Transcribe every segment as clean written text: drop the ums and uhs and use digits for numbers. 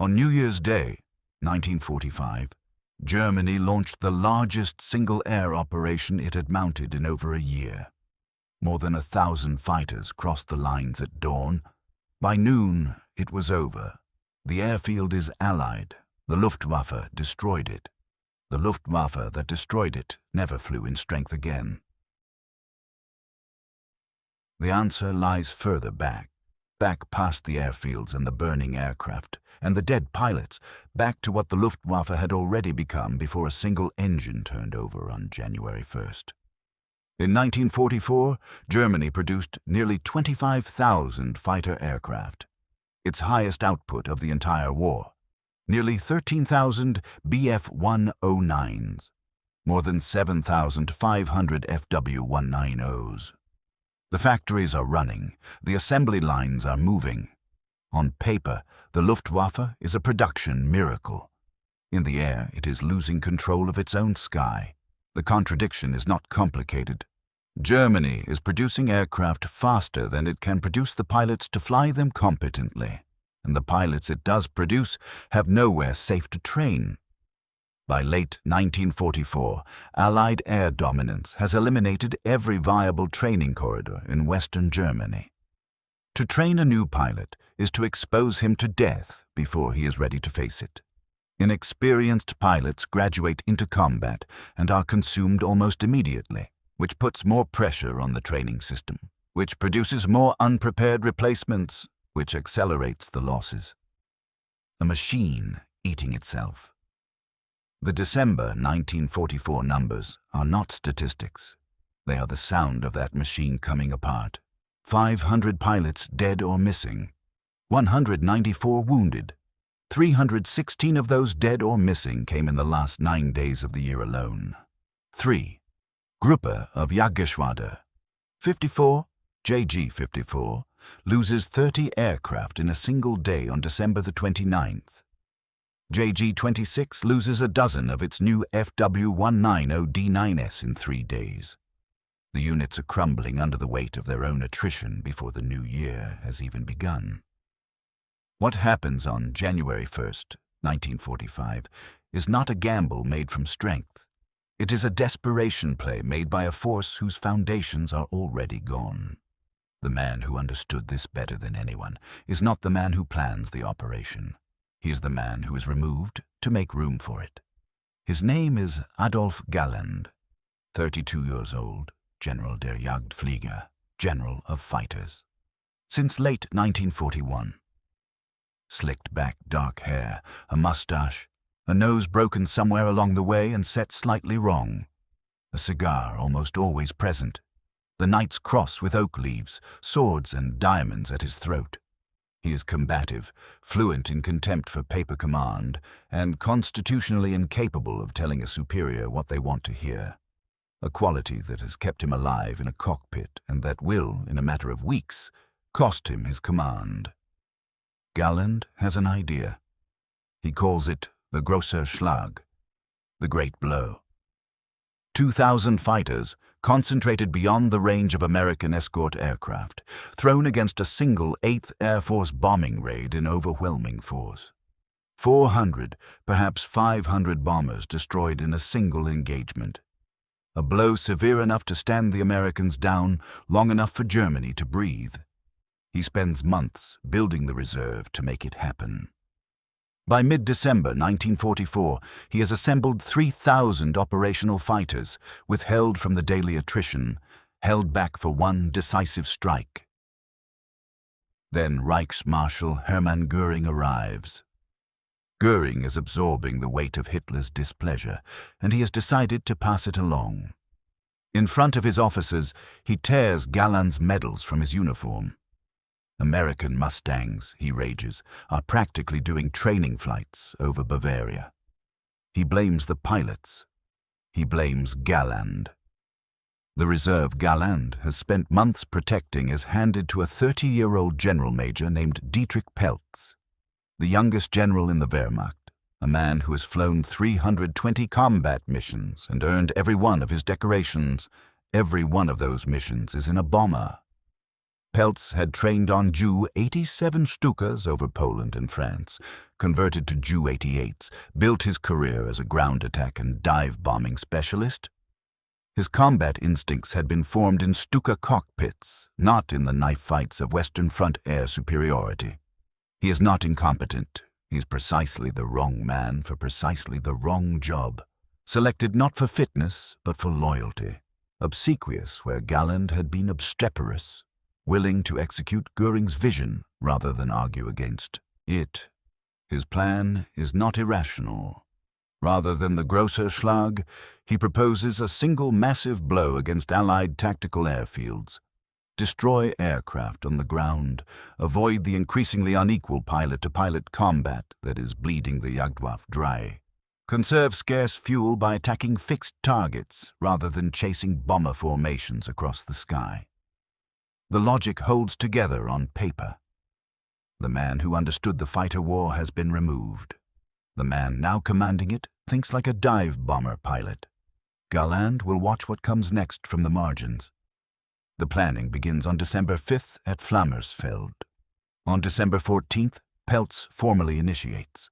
On New Year's Day, 1945, Germany launched the largest single air operation it had mounted in over a year. More than 1,000 fighters crossed the lines at dawn. By noon, it was over. The airfield is Allied. The Luftwaffe destroyed it. The Luftwaffe that destroyed it never flew in strength again. The answer lies further back past the airfields and the burning aircraft, and the dead pilots, back to what the Luftwaffe had already become before a single engine turned over on January 1st. In 1944, Germany produced nearly 25,000 fighter aircraft, its highest output of the entire war. Nearly 13,000 Bf-109s, more than 7,500 FW-190s. The factories are running, the assembly lines are moving. On paper, the Luftwaffe is a production miracle. In the air, it is losing control of its own sky. The contradiction is not complicated. Germany is producing aircraft faster than it can produce the pilots to fly them competently, and the pilots it does produce have nowhere safe to train. By late 1944, Allied air dominance has eliminated every viable training corridor in Western Germany. To train a new pilot is to expose him to death before he is ready to face it. Inexperienced pilots graduate into combat and are consumed almost immediately, which puts more pressure on the training system, which produces more unprepared replacements, which accelerates the losses. A machine eating itself. The December 1944 numbers are not statistics. They are the sound of that machine coming apart. 500 pilots dead or missing. 194 wounded. 316 of those dead or missing came in the last 9 days of the year alone. 3. Gruppe of Jagdgeschwader. 54, JG-54, loses 30 aircraft in a single day on December the 29th. JG-26 loses a dozen of its new FW-190D9S in 3 days. The units are crumbling under the weight of their own attrition before the new year has even begun. What happens on January 1st, 1945, is not a gamble made from strength. It is a desperation play made by a force whose foundations are already gone. The man who understood this better than anyone is not the man who plans the operation. He is the man who is removed to make room for it. His name is Adolf Galland, 32 years old, General der Jagdflieger, General of Fighters. Since late 1941. Slicked back dark hair, a mustache, a nose broken somewhere along the way and set slightly wrong. A cigar almost always present. The Knight's Cross with oak leaves, swords and diamonds at his throat. He is combative, fluent in contempt for paper command, and constitutionally incapable of telling a superior what they want to hear. A quality that has kept him alive in a cockpit and that will, in a matter of weeks, cost him his command. Galland has an idea. He calls it the Großer Schlag, the great blow. 2,000 fighters, concentrated beyond the range of American escort aircraft, thrown against a single 8th Air Force bombing raid in overwhelming force. 400, perhaps 500 bombers destroyed in a single engagement. A blow severe enough to stand the Americans down, long enough for Germany to breathe. He spends months building the reserve to make it happen. By mid-December 1944, he has assembled 3,000 operational fighters, withheld from the daily attrition, held back for one decisive strike. Then Reichsmarshal Hermann Göring arrives. Göring is absorbing the weight of Hitler's displeasure, and he has decided to pass it along. In front of his officers, he tears Galland's medals from his uniform. American Mustangs, he rages, are practically doing training flights over Bavaria. He blames the pilots. He blames Galland. The reserve Galland has spent months protecting is handed to a 30-year-old general major named Dietrich Peltz, the youngest general in the Wehrmacht, a man who has flown 320 combat missions and earned every one of his decorations. Every one of those missions is in a bomber. Peltz had trained on Ju-87 Stukas over Poland and France, converted to Ju-88s, built his career as a ground attack and dive bombing specialist. His combat instincts had been formed in Stuka cockpits, not in the knife fights of Western Front air superiority. He is not incompetent. He's precisely the wrong man for precisely the wrong job. Selected not for fitness, but for loyalty. Obsequious where Galland had been obstreperous. Willing to execute Goering's vision rather than argue against it. His plan is not irrational. Rather than the grosser Schlag, he proposes a single massive blow against Allied tactical airfields. Destroy aircraft on the ground, avoid the increasingly unequal pilot-to-pilot combat that is bleeding the Luftwaffe dry. Conserve scarce fuel by attacking fixed targets rather than chasing bomber formations across the sky. The logic holds together on paper. The man who understood the fighter war has been removed. The man now commanding it thinks like a dive bomber pilot. Galland will watch what comes next from the margins. The planning begins on December 5th at Flammersfeld. On December 14th, Peltz formally initiates.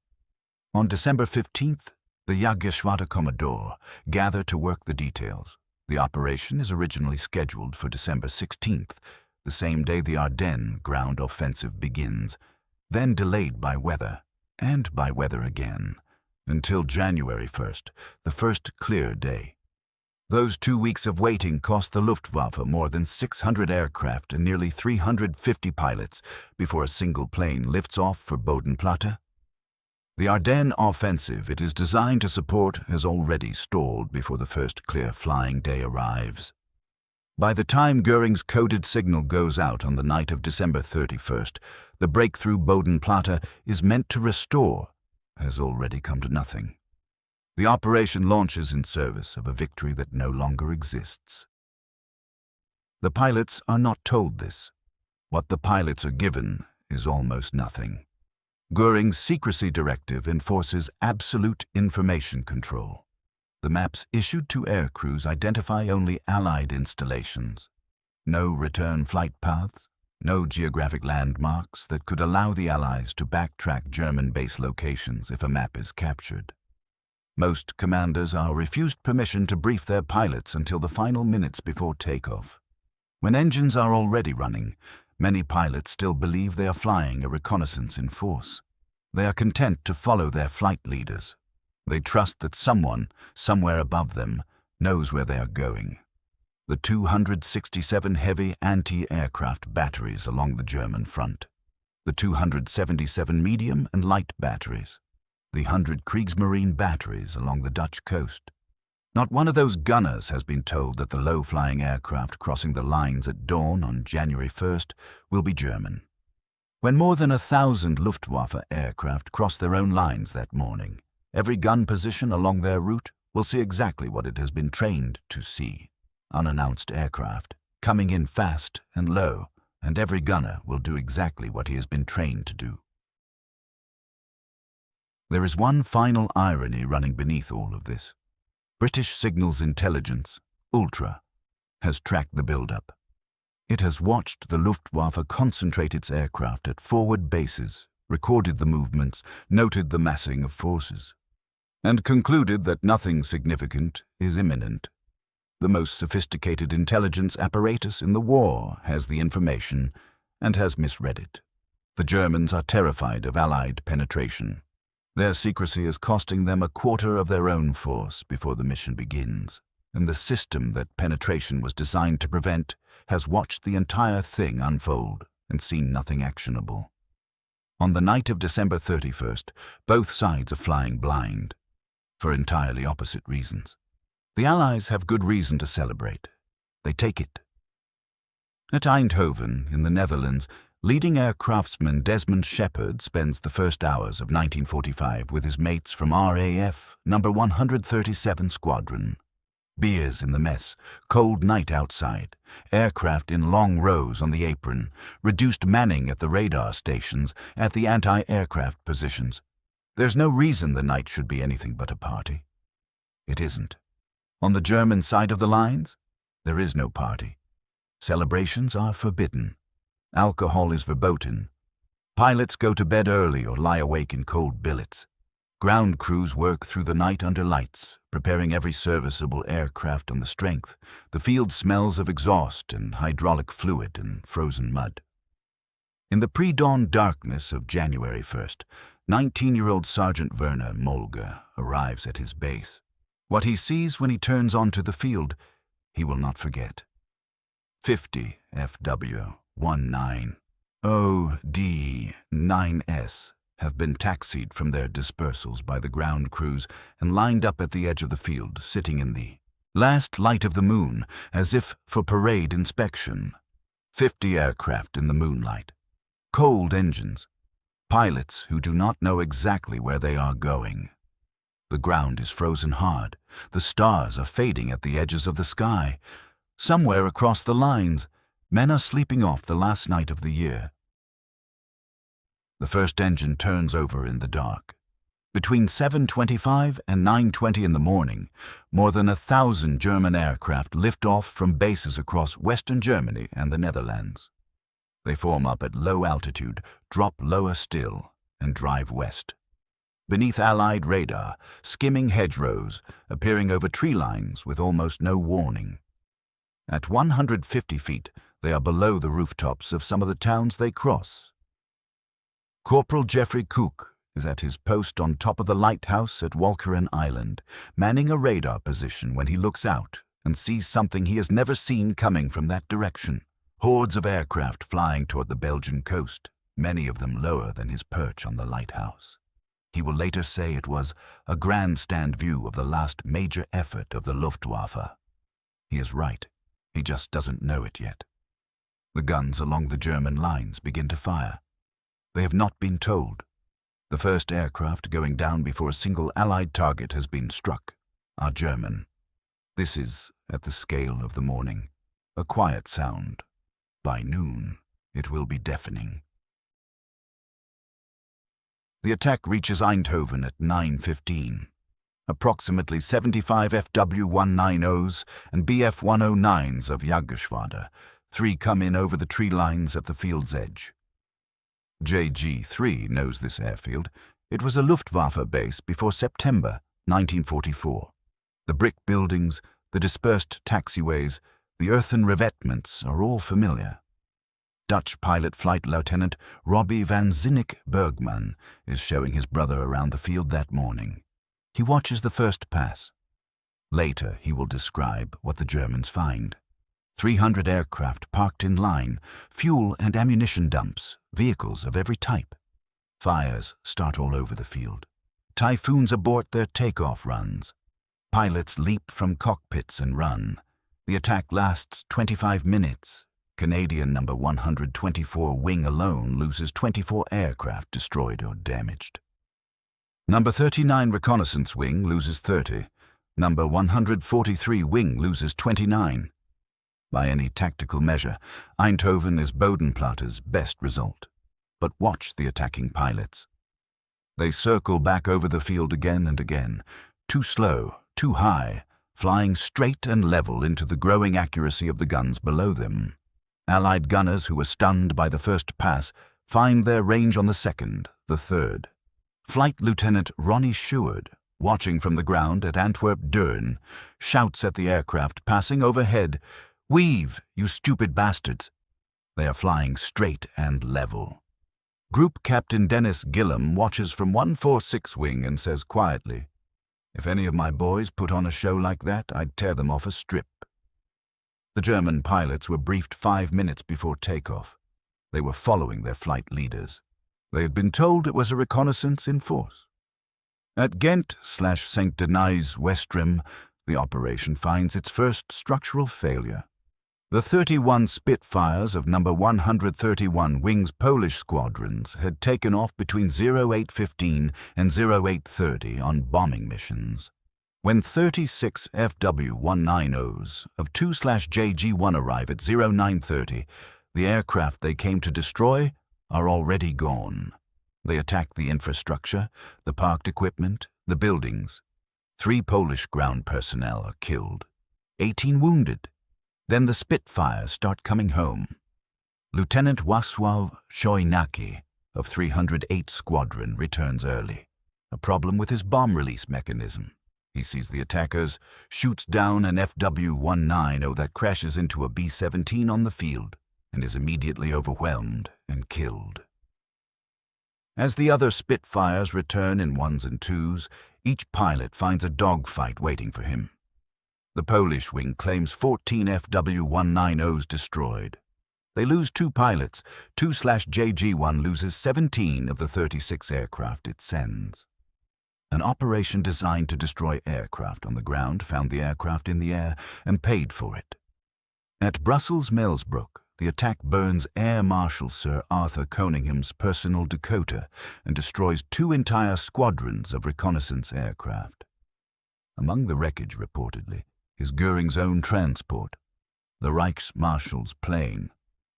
On December 15th, the Jagdgeschwader Commodore gather to work the details. The operation is originally scheduled for December 16th, the same day the Ardennes ground offensive begins, then delayed by weather, and by weather again, until January 1st, the first clear day. Those 2 weeks of waiting cost the Luftwaffe more than 600 aircraft and nearly 350 pilots before a single plane lifts off for Bodenplatte. The Ardennes offensive it is designed to support has already stalled before the first clear flying day arrives. By the time Goering's coded signal goes out on the night of December 31st, the breakthrough Bodenplatte is meant to restore has already come to nothing. The operation launches in service of a victory that no longer exists. The pilots are not told this. What the pilots are given is almost nothing. Goering's secrecy directive enforces absolute information control. The maps issued to air crews identify only Allied installations. No return flight paths, no geographic landmarks that could allow the Allies to backtrack German base locations if a map is captured. Most commanders are refused permission to brief their pilots until the final minutes before takeoff. When engines are already running, many pilots still believe they are flying a reconnaissance in force. They are content to follow their flight leaders. They trust that someone, somewhere above them, knows where they are going. The 267 heavy anti-aircraft batteries along the German front, the 277 medium and light batteries, the 100 Kriegsmarine batteries along the Dutch coast. Not one of those gunners has been told that the low-flying aircraft crossing the lines at dawn on January 1st will be German. When more than 1,000 Luftwaffe aircraft cross their own lines that morning, every gun position along their route will see exactly what it has been trained to see. Unannounced aircraft, coming in fast and low, and every gunner will do exactly what he has been trained to do. There is one final irony running beneath all of this. British signals intelligence, Ultra, has tracked the build-up. It has watched the Luftwaffe concentrate its aircraft at forward bases, recorded the movements, noted the massing of forces, and concluded that nothing significant is imminent. The most sophisticated intelligence apparatus in the war has the information and has misread it. The Germans are terrified of Allied penetration. Their secrecy is costing them a quarter of their own force before the mission begins, and the system that penetration was designed to prevent has watched the entire thing unfold and seen nothing actionable. On the night of December 31st, both sides are flying blind, for entirely opposite reasons. The Allies have good reason to celebrate. They take it. At Eindhoven, in the Netherlands, leading air craftsman Desmond Shepard spends the first hours of 1945 with his mates from RAF No. 137 Squadron. Beers in the mess, cold night outside, aircraft in long rows on the apron, reduced manning at the radar stations, at the anti-aircraft positions. There's no reason the night should be anything but a party. It isn't. On the German side of the lines, there is no party. Celebrations are forbidden. Alcohol is verboten. Pilots go to bed early or lie awake in cold billets. Ground crews work through the night under lights, preparing every serviceable aircraft on the strength. The field smells of exhaust and hydraulic fluid and frozen mud. In the pre-dawn darkness of January 1st, 19-year-old Sergeant Werner Molger arrives at his base. What he sees when he turns onto the field, he will not forget. 50 FW-19OD-9S have been taxied from their dispersals by the ground crews and lined up at the edge of the field, sitting in the last light of the moon, as if for parade inspection. 50 aircraft in the moonlight. Cold engines. Pilots who do not know exactly where they are going. The ground is frozen hard. The stars are fading at the edges of the sky. Somewhere across the lines, men are sleeping off the last night of the year. The first engine turns over in the dark. Between 7:25 and 9:20 in the morning, more than 1,000 German aircraft lift off from bases across Western Germany and the Netherlands. They form up at low altitude, drop lower still, and drive west. Beneath Allied radar, skimming hedgerows, appearing over tree lines with almost no warning. At 150 feet, they are below the rooftops of some of the towns they cross. Corporal Jeffrey Cook is at his post on top of the lighthouse at Walcheren Island, manning a radar position when he looks out and sees something he has never seen coming from that direction. Hordes of aircraft flying toward the Belgian coast, many of them lower than his perch on the lighthouse. He will later say it was a grandstand view of the last major effort of the Luftwaffe. He is right. He just doesn't know it yet. The guns along the German lines begin to fire. They have not been told. The first aircraft going down before a single Allied target has been struck are German. This is, at the scale of the morning, a quiet sound. By noon, it will be deafening. The attack reaches Eindhoven at 9:15. Approximately 75 FW-190s and Bf-109s of Jagdgeschwader. 3 come in over the tree lines at the field's edge. JG-3 knows this airfield. It was a Luftwaffe base before September 1944. The brick buildings, the dispersed taxiways, the earthen revetments are all familiar. Dutch pilot Flight Lieutenant Robbie van Zinnik Bergman is showing his brother around the field that morning. He watches the first pass. Later, he will describe what the Germans find. 300 aircraft parked in line, fuel and ammunition dumps, vehicles of every type. Fires start all over the field. Typhoons abort their takeoff runs. Pilots leap from cockpits and run. The attack lasts 25 minutes. Canadian number 124 wing alone loses 24 aircraft destroyed or damaged. Number 39 reconnaissance wing loses 30. Number 143 wing loses 29. By any tactical measure, Eindhoven is Bodenplatte's best result. But watch the attacking pilots. They circle back over the field again and again, too slow, too high, flying straight and level into the growing accuracy of the guns below them. Allied gunners who were stunned by the first pass find their range on the second, the third. Flight Lieutenant Ronnie Schuard, watching from the ground at Antwerp-Deurne, shouts at the aircraft passing overhead, "Weave, you stupid bastards!" They are flying straight and level. Group Captain Dennis Gillam watches from 146 wing and says quietly, "If any of my boys put on a show like that, I'd tear them off a strip." The German pilots were briefed 5 minutes before takeoff. They were following their flight leaders. They had been told it was a reconnaissance in force. At Ghent/St. Denis-Westrim, the operation finds its first structural failure. The 31 Spitfires of number 131 Wing's Polish squadrons had taken off between 0815 and 0830 on bombing missions. When 36 FW-190s of 2/JG-1 arrive at 0930, the aircraft they came to destroy are already gone. They attack the infrastructure, the parked equipment, the buildings. 3 Polish ground personnel are killed, 18 wounded. Then the Spitfires start coming home. Lieutenant Wasław Chojnacki of 308 Squadron returns early. A problem with his bomb release mechanism. He sees the attackers, shoots down an FW-190 that crashes into a B-17 on the field, and is immediately overwhelmed and killed. As the other Spitfires return in ones and twos, each pilot finds a dogfight waiting for him. The Polish wing claims 14 FW-190s destroyed. They lose 2 pilots. 2/JG-1 loses 17 of the 36 aircraft it sends. An operation designed to destroy aircraft on the ground found the aircraft in the air and paid for it. At Brussels-Melsbrook, the attack burns Air Marshal Sir Arthur Coningham's personal Dakota and destroys 2 entire squadrons of reconnaissance aircraft. Among the wreckage, reportedly, is Göring's own transport, the Reichsmarshal's plane,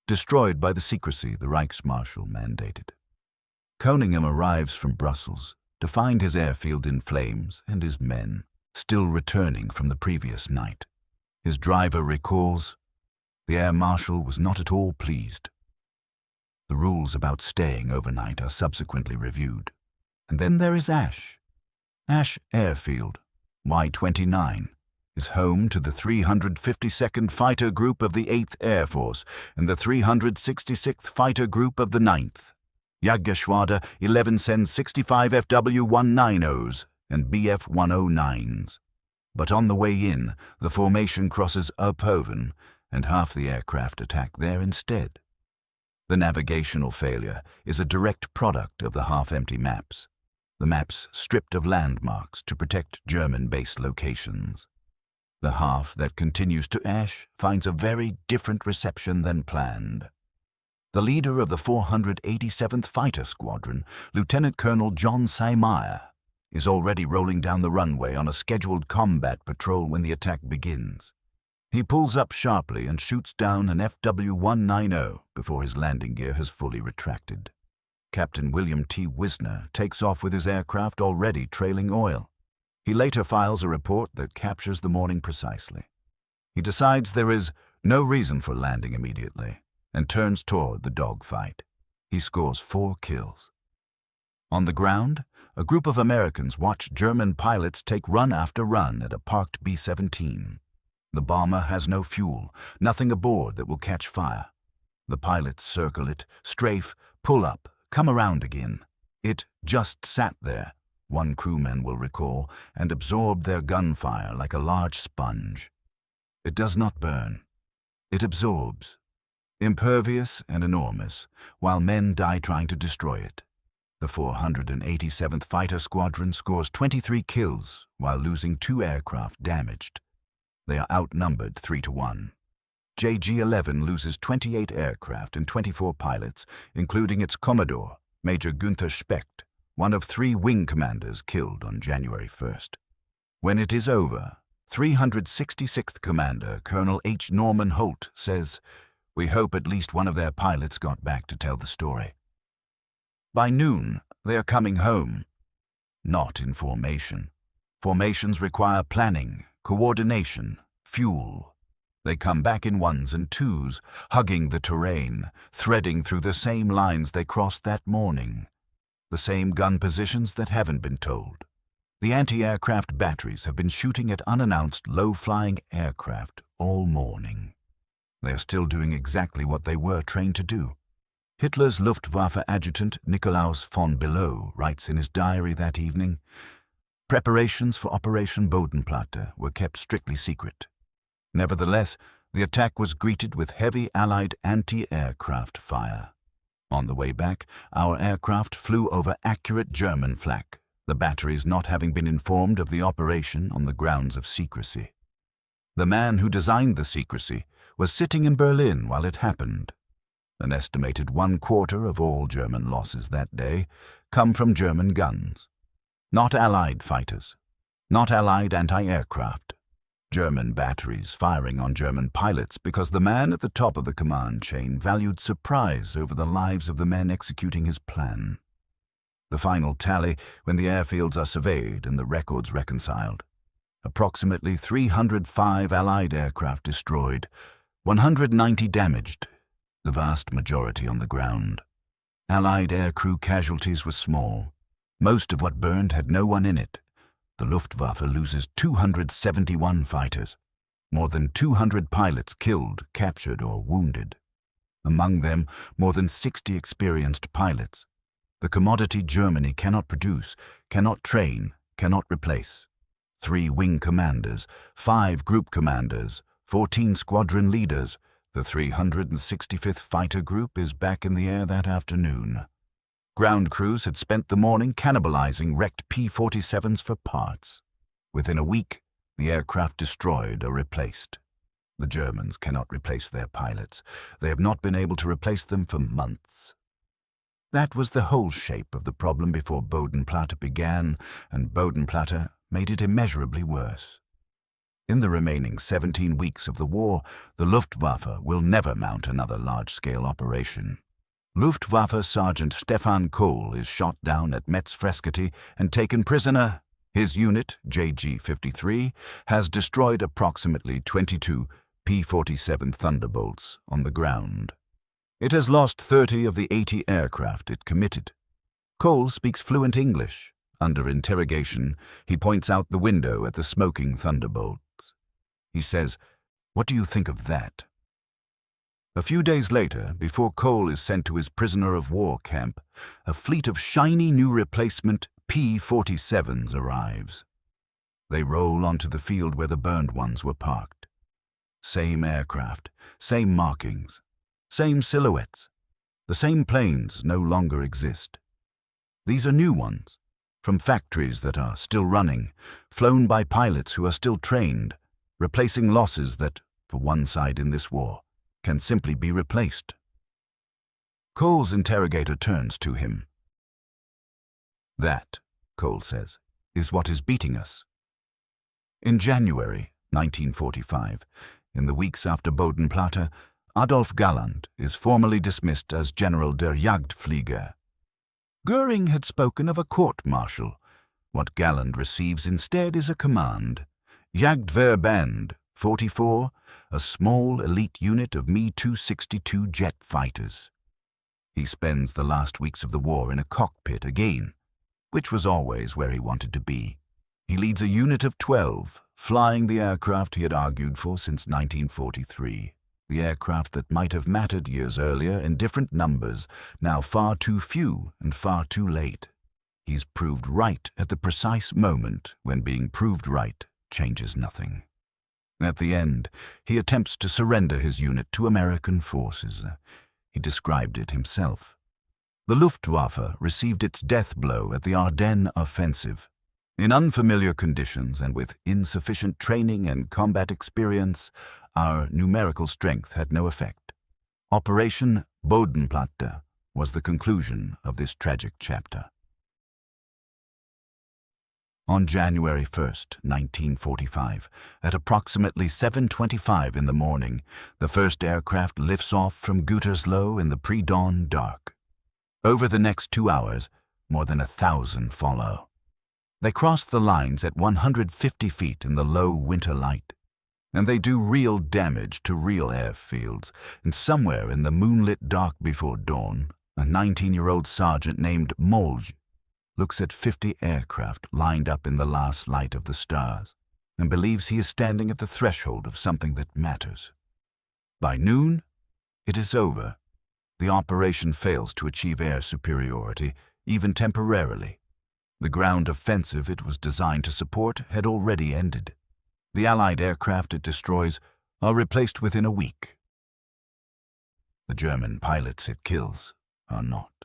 destroyed by the secrecy the Reichsmarschall mandated. Coningham arrives from Brussels to find his airfield in flames and his men still returning from the previous night. His driver recalls, "The Air Marshal was not at all pleased." The rules about staying overnight are subsequently reviewed. And then there is Ash. Ash Airfield, Y-29, is home to the 352nd Fighter Group of the 8th Air Force and the 366th Fighter Group of the 9th. Jagdgeschwader 11 sends 65 FW-190s and Bf-109s. But on the way in, the formation crosses Uphoven, and half the aircraft attack there instead. The navigational failure is a direct product of the half-empty maps. The maps stripped of landmarks to protect German base locations. The half that continues to Ash finds a very different reception than planned. The leader of the 487th Fighter Squadron, Lieutenant Colonel John Saymeyer, is already rolling down the runway on a scheduled combat patrol when the attack begins. He pulls up sharply and shoots down an FW-190 before his landing gear has fully retracted. Captain William T. Wisner takes off with his aircraft already trailing oil. He later files a report that captures the morning precisely. He decides there is no reason for landing immediately and turns toward the dogfight. He scores 4 kills. On the ground, a group of Americans watch German pilots take run after run at a parked B-17. The bomber has no fuel, nothing aboard that will catch fire. The pilots circle it, strafe, pull up, come around again. It just sat there, one crewman will recall, and absorbed their gunfire like a large sponge. It does not burn. It absorbs. Impervious and enormous, while men die trying to destroy it. The 487th Fighter Squadron scores 23 kills while losing 2 aircraft damaged. They are outnumbered 3-1. JG-11 loses 28 aircraft and 24 pilots, including its Commodore, Major Günther Specht, one of 3 wing commanders killed on January 1st. When it is over, 366th Commander Colonel H. Norman Holt says, "We hope at least one of their pilots got back to tell the story." By noon, they are coming home. Not in formation. Formations require planning, coordination, fuel. They come back in ones and twos, hugging the terrain, threading through the same lines they crossed that morning. The same gun positions that haven't been told. The anti-aircraft batteries have been shooting at unannounced low-flying aircraft all morning. They are still doing exactly what they were trained to do. Hitler's Luftwaffe adjutant Nikolaus von Below writes in his diary that evening, "Preparations for Operation Bodenplatte were kept strictly secret. Nevertheless, the attack was greeted with heavy Allied anti-aircraft fire. On the way back, our aircraft flew over accurate German flak, the batteries not having been informed of the operation on the grounds of secrecy. The man who designed the secrecy was sitting in Berlin while it happened. An estimated 1/4 of all German losses that day come from German guns. Not Allied fighters, not Allied anti-aircraft. German batteries firing on German pilots because the man at the top of the command chain valued surprise over the lives of the men executing his plan. The final tally when the airfields are surveyed and the records reconciled. Approximately 305 Allied aircraft destroyed, 190 damaged. the vast majority on the ground. Allied aircrew casualties were small. Most of what burned had no one in it. The Luftwaffe loses 271 fighters, more than 200 pilots killed, captured, or wounded. Among them, more than 60 experienced pilots. The commodity Germany cannot produce, cannot train, cannot replace. 3 wing commanders, 5 group commanders, 14 squadron leaders. The 365th Fighter Group is back in the air that afternoon. Ground crews had spent the morning cannibalizing wrecked P-47s for parts. Within a week, the aircraft destroyed or replaced. The Germans cannot replace their pilots. They have not been able to replace them for months. That was the whole shape of the problem before Bodenplatte began, and Bodenplatte made it immeasurably worse. In the remaining 17 weeks of the war, the Luftwaffe will never mount another large-scale operation. Luftwaffe Sergeant Stefan Kohl is shot down at Metz-Frescati and taken prisoner. His unit, JG-53, has destroyed approximately 22 P-47 Thunderbolts on the ground. It has lost 30 of the 80 aircraft it committed. Kohl speaks fluent English. Under interrogation, he points out the window at the smoking Thunderbolts. He says, "What do you think of that?" A few days later, before Kohl is sent to his prisoner of war camp, a fleet of shiny new replacement P-47s arrives. They roll onto the field where the burned ones were parked. Same aircraft, same markings, same silhouettes. The same planes no longer exist. These are new ones, from factories that are still running, flown by pilots who are still trained, replacing losses that, for one side in this war, can simply be replaced. Kohl's interrogator turns to him. "That," Kohl says, "is what is beating us." In January 1945, in the weeks after Bodenplatte, Adolf Galland is formally dismissed as General der Jagdflieger. Goering had spoken of a court-martial. What Galland receives instead is a command. Jagdverband 44, a small elite unit of Me-262 jet fighters. He spends the last weeks of the war in a cockpit again, which was always where he wanted to be. He leads a unit of 12, flying the aircraft he had argued for since 1943. The aircraft that might have mattered years earlier in different numbers, now far too few and far too late. He's proved right at the precise moment when being proved right changes nothing. At the end, he attempts to surrender his unit to American forces. He described it himself. The Luftwaffe received its death blow at the Ardennes offensive. In unfamiliar conditions and with insufficient training and combat experience, our numerical strength had no effect. Operation Bodenplatte was the conclusion of this tragic chapter. On January 1st, 1945, at approximately 7:25 in the morning, the first aircraft lifts off from Gütersloh in the pre-dawn dark. Over the next 2 hours, more than 1,000 follow. They cross the lines at 150 feet in the low winter light, and they do real damage to real airfields, and somewhere in the moonlit dark before dawn, a 19-year-old sergeant named Molge looks at 50 aircraft lined up in the last light of the stars and believes he is standing at the threshold of something that matters. By noon, it is over. The operation fails to achieve air superiority, even temporarily. The ground offensive it was designed to support had already ended. The Allied aircraft it destroys are replaced within a week. The German pilots it kills are not.